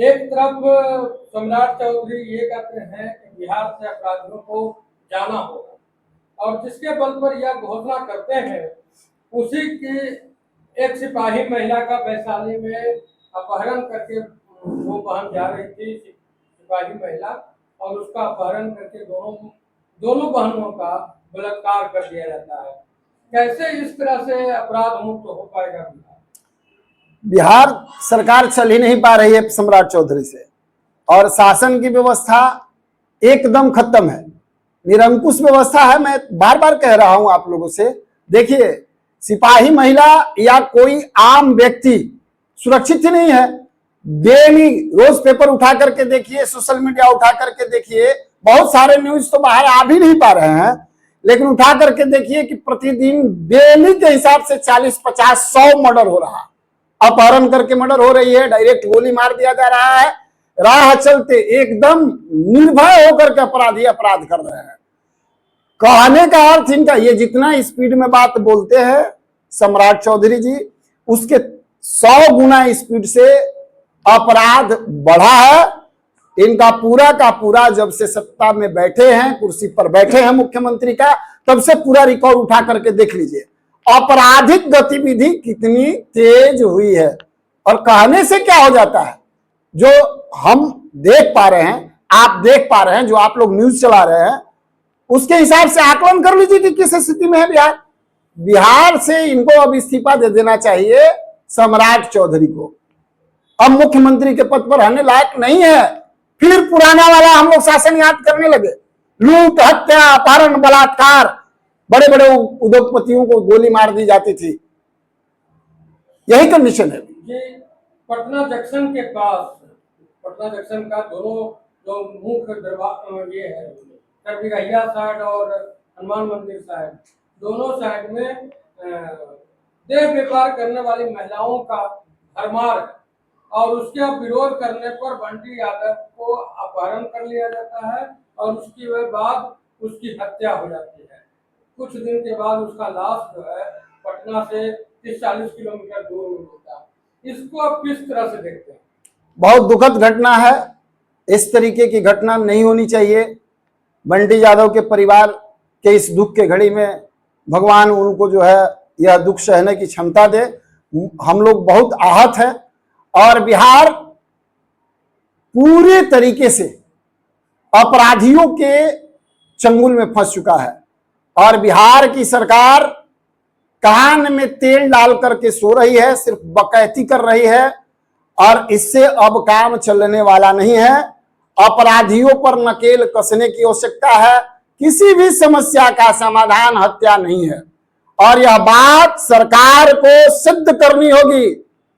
एक तरफ सम्राट चौधरी ये कहते हैं कि बिहार से अपराधियों को जाना होगा और जिसके बल पर यह घोषणा करते हैं उसी की एक सिपाही महिला का वैशाली में अपहरण करके वो बहन जा रही थी सिपाही महिला और उसका अपहरण करके दोनों बहनों का बलात्कार कर दिया जाता है। कैसे इस तरह से अपराध मुक्त हो पाएगा बिहार? बिहार सरकार चल ही नहीं पा रही है सम्राट चौधरी से, और शासन की व्यवस्था एकदम खत्म है, निरंकुश व्यवस्था है। मैं बार बार कह रहा हूं आप लोगों से, देखिए सिपाही महिला या कोई आम व्यक्ति सुरक्षित ही नहीं है। डेली रोज पेपर उठा करके देखिए, सोशल मीडिया उठा करके देखिए, बहुत सारे न्यूज तो बाहर आ भी नहीं पा रहे हैं, लेकिन उठा करके देखिए कि प्रतिदिन डेली के हिसाब से 40, 50, 100 मर्डर हो रहा है। अपहरण करके मर्डर हो रही है, डायरेक्ट गोली मार दिया जा रहा है, राह चलते एकदम निर्भय होकर के अपराधी अपराध कर रहे हैं। कहने का अर्थ इनका, ये जितना स्पीड में बात बोलते हैं सम्राट चौधरी जी, उसके 100 गुना स्पीड से अपराध बढ़ा है। इनका पूरा का पूरा जब से सत्ता में बैठे हैं, कुर्सी पर बैठे हैं मुख्यमंत्री का, तब से पूरा रिकॉर्ड उठा करके देख लीजिए, आपराधिक गतिविधि कितनी तेज हुई है। और कहने से क्या हो जाता है, जो हम देख पा रहे हैं, आप देख पा रहे हैं, जो आप लोग न्यूज चला रहे हैं, उसके हिसाब से आकलन कर लीजिए कि किस स्थिति में है बिहार। बिहार से इनको अब इस्तीफा दे देना चाहिए सम्राट चौधरी को। अब मुख्यमंत्री के पद पर रहने लायक नहीं है। फिर पुराना वाला हम लोग शासन याद करने लगे, लूट, हत्या, अपहरण, बलात्कार, बड़े बड़े उद्योगपतियों को गोली मार दी जाती थी। यही कंडीशन है। ये पटना जंक्शन के पास, पटना जंक्शन का दोनों जो मुख्य दरवाजा ये है, तरबिगहिया साइड और हनुमान मंदिर साइड, दोनों साइड में देह व्यापार करने वाली महिलाओं का भरमार है और उसके विरोध करने पर बंटी यादव को अपहरण कर लिया जाता है और उसके बाद उसकी हत्या हो जाती है। कुछ दिन के बाद उसका लाश जो है पटना से 30-40 किलोमीटर दूर मिलता है। इसको आप किस तरह से देखते हैं? बहुत दुखद घटना है, इस तरीके की घटना नहीं होनी चाहिए। बंटी यादव के परिवार के इस दुख के घड़ी में भगवान उनको जो है यह दुख सहने की क्षमता दे। हम लोग बहुत आहत हैं और बिहार पूरे तरीके से अपराधियों के चंगुल में फंस चुका है और बिहार की सरकार कान में तेल डाल करके सो रही है, सिर्फ बकैती कर रही है और इससे अब काम चलने वाला नहीं है। अपराधियों पर नकेल कसने की आवश्यकता है। किसी भी समस्या का समाधान हत्या नहीं है और यह बात सरकार को सिद्ध करनी होगी।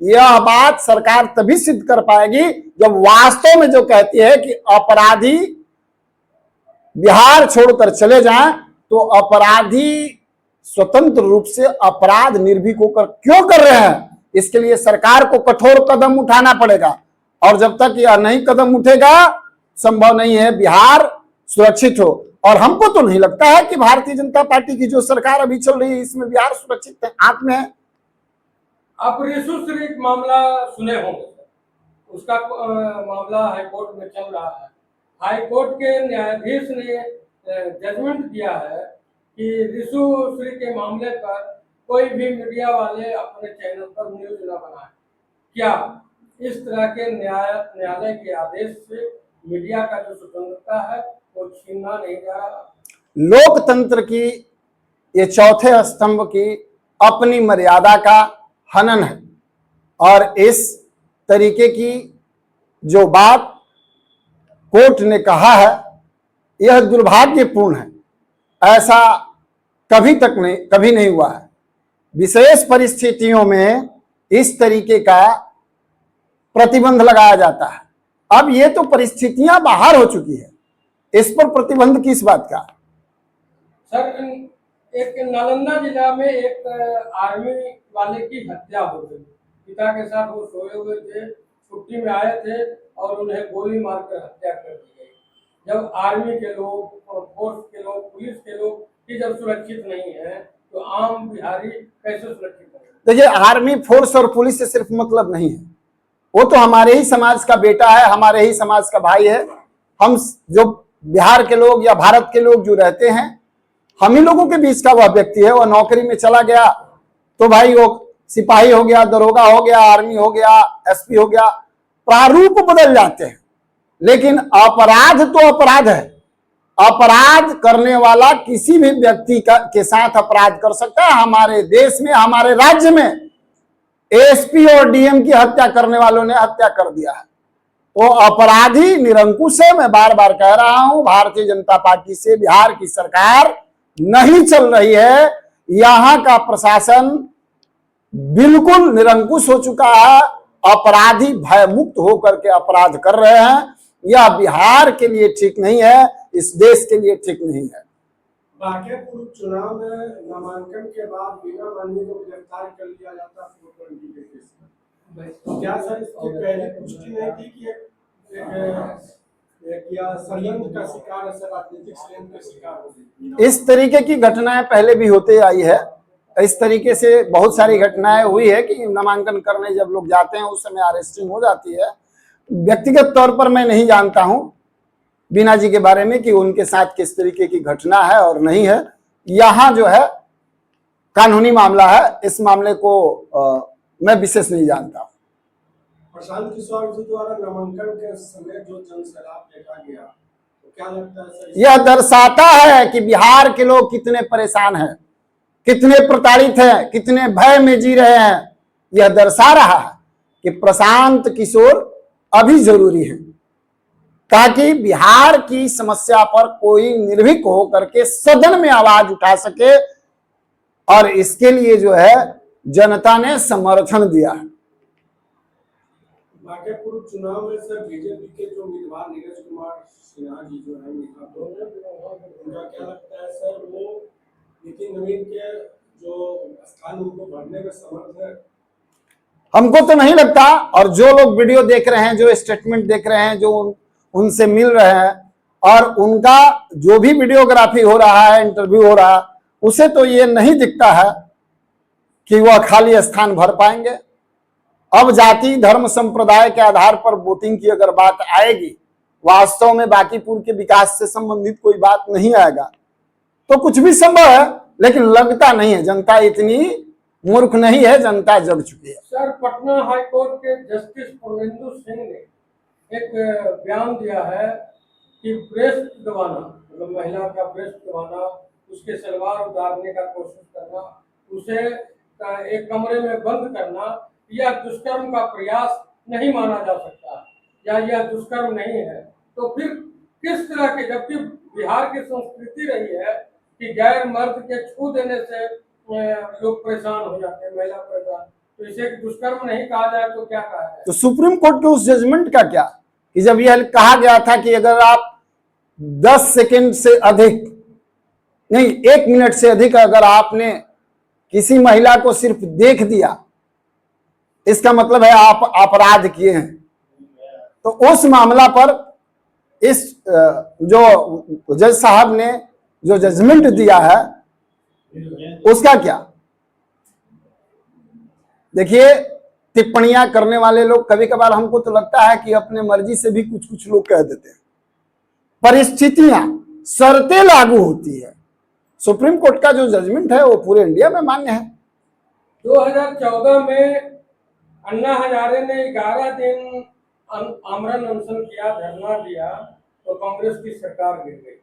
यह बात सरकार तभी सिद्ध कर पाएगी जब वास्तव में जो कहती है कि अपराधी बिहार छोड़कर चले जाएं, तो अपराधी स्वतंत्र रूप से अपराध निर्भीक होकर क्यों कर रहे हैं, इसके लिए सरकार को कठोर कदम उठाना पड़ेगा। और जब तक यह नहीं कदम उठेगा, संभव नहीं है बिहार सुरक्षित हो। और हमको तो नहीं लगता है कि भारतीय जनता पार्टी की जो सरकार अभी चल रही है इसमें बिहार सुरक्षित हाथ में है। आप रिशु श्री मामला सुने होंगे, उसका मामला हाईकोर्ट में चल रहा है। हाईकोर्ट के न्यायाधीश ने जजमेंट दिया है कि रिशु श्री के मामले पर कोई भी मीडिया वाले अपने चैनल पर न्यूज न बनाए। क्या इस तरह के न्यायालय के आदेश से मीडिया का जो स्वतंत्रता है वो छीनना नहीं जा रहा? लोकतंत्र की ये चौथे स्तंभ की अपनी मर्यादा का हनन है और इस तरीके की जो बात कोर्ट ने कहा है यह दुर्भाग्यपूर्ण है। ऐसा कभी नहीं हुआ है। विशेष परिस्थितियों में इस तरीके का प्रतिबंध लगाया जाता है। अब ये तो परिस्थितियां बाहर हो चुकी है, इस पर प्रतिबंध किस बात का? सर, एक नालंदा जिला में एक आर्मी वाले की हत्या हो गई। पिता के साथ वो सोए हुए थे, छुट्टी में आए थे और उन्हें गोली मारकर हत्या कर दी गई। जब आर्मी के लोग, फोर्स के लोग, पुलिस के लोग ही जब सुरक्षित नहीं है तो आम बिहारी कैसे सुरक्षित है? देखिए, आर्मी, फोर्स और पुलिस से सिर्फ मतलब नहीं है। वो तो हमारे ही समाज का बेटा है, हमारे ही समाज का भाई है। हम जो बिहार के लोग या भारत के लोग जो रहते हैं, हम ही लोगों के बीच का वह व्यक्ति है। वह नौकरी में चला गया तो भाई वो सिपाही हो गया, दरोगा हो गया, आर्मी हो गया, एसपी हो गया, प्रारूप बदल जाते हैं। लेकिन अपराध तो अपराध है। अपराध करने वाला किसी भी व्यक्ति के साथ अपराध कर सकता है। हमारे देश में, हमारे राज्य में एसपी और डीएम की हत्या करने वालों ने हत्या कर दिया है। तो अपराधी निरंकुश है। मैं बार बार कह रहा हूं, भारतीय जनता पार्टी से बिहार की सरकार नहीं चल रही है। यहां का प्रशासन बिल्कुल निरंकुश हो चुका है। अपराधी भयमुक्त होकर के अपराध कर रहे हैं। यह बिहार के लिए ठीक नहीं है, इस देश के लिए ठीक नहीं है। बांकेपुर चुनाव में नामांकन के बाद बिना मानने को गिरफ्तार कर लिया जाता 420 के केस में। तो क्या सर इसकी पहले पुष्टि नहीं थी कि या षड्यंत्र का शिकार है, सर राजनीतिक षड्यंत्र का शिकार हो गई? इस तरीके की घटनाएं पहले भी होते आई है। इस तरीके से बहुत सारी घटनाएं हुई है कि नामांकन करने जब लोग जाते हैं उस समय अरेस्टिंग हो जाती है। व्यक्तिगत तौर पर मैं नहीं जानता हूं बीना जी के बारे में कि उनके साथ किस तरीके की घटना है और नहीं है। यहां जो है कानूनी मामला है, इस मामले को मैं विशेष नहीं जानता। प्रशांत किशोर जी द्वारा नामांकन के समय जो जनसैलाब देखा गया, तो क्या लगता है सर? यह दर्शाता है कि बिहार के लोग कितने परेशान हैं, कितने प्रताड़ित हैं, कितने भय में जी रहे हैं। यह दर्शा रहा है कि प्रशांत किशोर अभी जरूरी है, ताकि बिहार की समस्या पर कोई निर्भीक होकर के सदन में आवाज उठा सके। और इसके लिए जो है जनता ने समर्थन दिया है। बांकेपुर चुनाव में सर बीजेपी के जो उम्मीदवार नीरज कुमार सिन्हा जी जो है उनका क्या लगता है सर, वो नितिन नवीन के जो स्थान उनको भरने में समर्थ है? हमको तो नहीं लगता। और जो लोग वीडियो देख रहे हैं, जो स्टेटमेंट देख रहे हैं, जो उनसे मिल रहे हैं और उनका जो भी वीडियोग्राफी हो रहा है, इंटरव्यू हो रहा है, उसे तो ये नहीं दिखता है कि वह खाली स्थान भर पाएंगे। अब जाति धर्म संप्रदाय के आधार पर वोटिंग की अगर बात आएगी, वास्तव में बांकीपुर के विकास से संबंधित कोई बात नहीं आएगा तो कुछ भी संभव है। लेकिन लगता नहीं है, जनता इतनी मूर्ख नहीं है, जनता जग चुकी है। सर, पटना हाई कोर्ट के जस्टिस पूर्णेंदु सिंह ने एक बयान दिया है कि ब्रेस्ट दबाना, मतलब महिला का ब्रेस्ट दबाना, उसके सलवार उतारने का कोशिश करना, उसे एक कमरे में बंद करना, यह दुष्कर्म का प्रयास नहीं माना जा सकता, या यह दुष्कर्म नहीं है। तो फिर किस तरह के, जबकि बिहार की संस्कृति रही है कि गैर मर्द के छू देने से लोग परेशान हो जाते हैं, महिला परेशान, तो इसे दुष्कर्म नहीं कहा जाए तो क्या कहा जाए? तो सुप्रीम कोर्ट के उस जजमेंट का क्या, कि जब यह कहा गया था कि अगर आप 10 सेकंड से अधिक नहीं, 1 मिनट से अधिक अगर आपने किसी महिला को सिर्फ देख दिया, इसका मतलब है आप अपराध किए हैं। तो उस मामला पर इस जो जज साहब ने जो जजमेंट दिया है उसका क्या? देखिए, टिप्पणियां करने वाले लोग कभी कभार हमको तो लगता है कि अपने मर्जी से भी कुछ कुछ लोग कह देते हैं। परिस्थितियां, शर्तें लागू होती है। सुप्रीम कोर्ट का जो जजमेंट है वो पूरे इंडिया में मान्य है। 2014 में अन्ना हजारे ने 11 दिन आमरण अनशन किया, धरना दिया, तो कांग्रेस की सरकार गिर गई।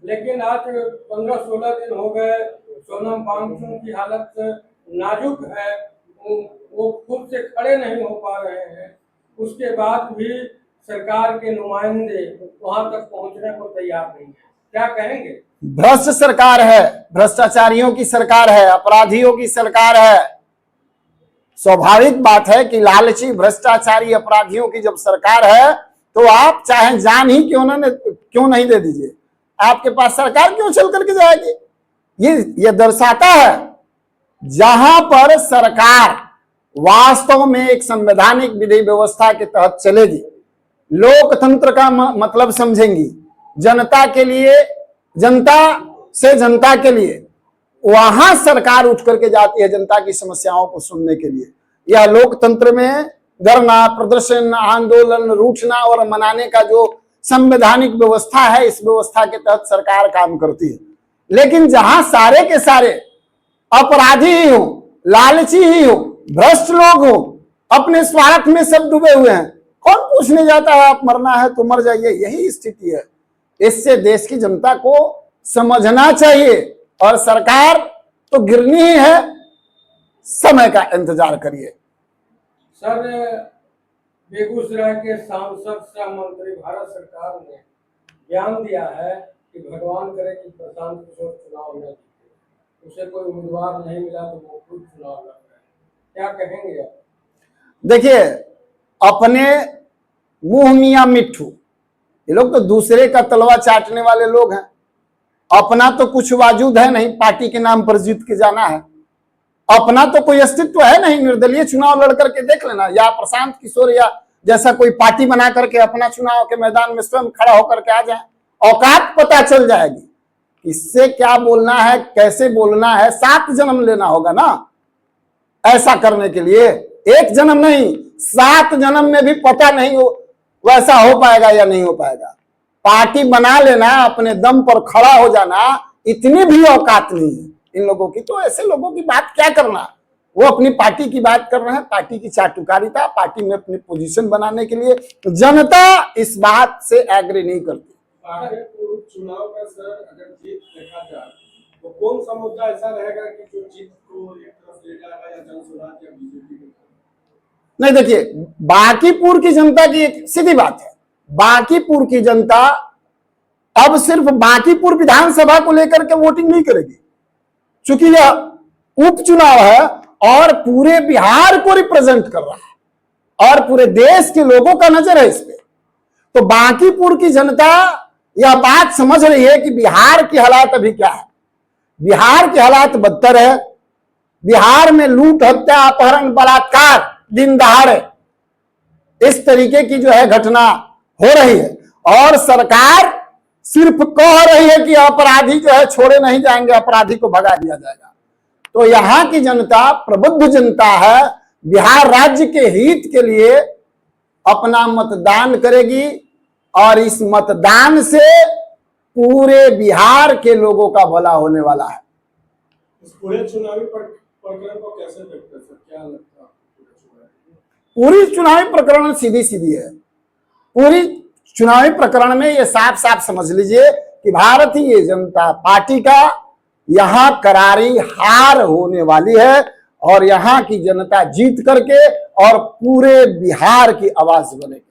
लेकिन आज 15-16 दिन हो गए, सोनम वांगचुक की हालत नाजुक है, वो खुद से खड़े नहीं हो पा रहे हैं। उसके बाद भी सरकार के नुमाइंदे वहां तक पहुंचने को तैयार नहीं है। क्या कहेंगे? भ्रष्ट सरकार है, भ्रष्टाचारियों की सरकार है, अपराधियों की सरकार है। स्वाभाविक बात है कि लालची भ्रष्टाचारी अपराधियों की जब सरकार है तो आप चाहे जान ही क्यों नहीं दे दीजिए, आपके पास सरकार क्यों चल करके जाएगी? ये दर्शाता है जहां पर सरकार वास्तव में एक संवैधानिक विधि व्यवस्था के तहत चलेगी, लोकतंत्र का मतलब समझेंगी, जनता के लिए, जनता से जनता के लिए, वहां सरकार उठ करके जाती है जनता की समस्याओं को सुनने के लिए। यह लोकतंत्र में धरना, प्रदर्शन, आंदोलन, रूठना और मनाने का जो संवैधानिक व्यवस्था है, इस व्यवस्था के तहत सरकार काम करती है। लेकिन जहां सारे के सारे अपराधी ही हो, लालची ही हो, भ्रष्ट लोग हो, अपने स्वार्थ में सब डूबे हुए हैं, कौन पूछने जाता है आप मरना है तो मर जाइए। यही स्थिति है। इससे देश की जनता को समझना चाहिए और सरकार तो गिरनी ही है, समय का इंतजार करिए। सर, बेगूसराय के सांसद सह मंत्री भारत सरकार ने बयान दिया है कि भगवान करे कि प्रशांत किशोर चुनाव न जीते, उसे कोई उम्मीदवार नहीं मिला तो वो खुद चुनाव लड़ रहे हैं, क्या कहेंगे आप? देखिए, अपने मुंह मियां मिट्ठू, ये लोग तो दूसरे का तलवा चाटने वाले लोग हैं। अपना तो कुछ वाजूद है नहीं, पार्टी के नाम पर जीत के जाना है। अपना तो कोई अस्तित्व है नहीं। निर्दलीय चुनाव लड़ करके देख लेना, या प्रशांत किशोर या जैसा कोई पार्टी बना करके अपना चुनाव के मैदान में स्वयं खड़ा होकर के आ जाए, औकात पता चल जाएगी। किससे क्या बोलना है, कैसे बोलना है, 7 जन्म लेना होगा ना ऐसा करने के लिए। 1 जन्म नहीं, 7 जन्म में भी पता नहीं हो वैसा हो पाएगा या नहीं हो पाएगा। पार्टी बना लेना, अपने दम पर खड़ा हो जाना, इतनी भी औकात नहीं है इन लोगों की। तो ऐसे लोगों की बात क्या करना, वो अपनी पार्टी की बात कर रहे हैं, पार्टी की चाटुकारिता, पार्टी में अपनी पोजीशन बनाने के लिए। जनता इस बात से एग्री नहीं करती। चुनाव का सर अगर जीत देखा जाए तो कौन सा मुद्दा ऐसा रहेगा कि जो जीत को एक तरफ ले जाएगा, या जनसुराज या बीजेपी को? नहीं, देखिए, बांकीपुर की जनता की एक सीधी बात है, बांकीपुर की जनता अब सिर्फ बांकीपुर विधानसभा को लेकर के वोटिंग नहीं करेगी, क्योंकि यह उपचुनाव है और पूरे बिहार को रिप्रेजेंट कर रहा है और पूरे देश के लोगों का नजर है इस पे। तो बांकीपुर की जनता यह बात समझ रही है कि बिहार की हालात अभी क्या है। बिहार की हालात बदतर है। बिहार में लूट, हत्या, अपहरण, बलात्कार दिन दहाड़े इस तरीके की जो है घटना हो रही है, और सरकार सिर्फ कह रही है कि अपराधी जो है छोड़े नहीं जाएंगे, अपराधी को भगा दिया जाएगा। तो यहाँ की जनता प्रबुद्ध जनता है, बिहार राज्य के हित के लिए अपना मतदान करेगी और इस मतदान से पूरे बिहार के लोगों का भला होने वाला है। इस पूरे चुनावी प्रकरण को कैसे देखते हैं सर, क्या लगता है? पूरी चुनावी प्रकरण सीधी सीधी है। पूरी चुनावी प्रकरण में ये साफ साफ समझ लीजिए कि भारतीय जनता पार्टी का यहां करारी हार होने वाली है और यहां की जनता जीत करके और पूरे बिहार की आवाज बनेगी।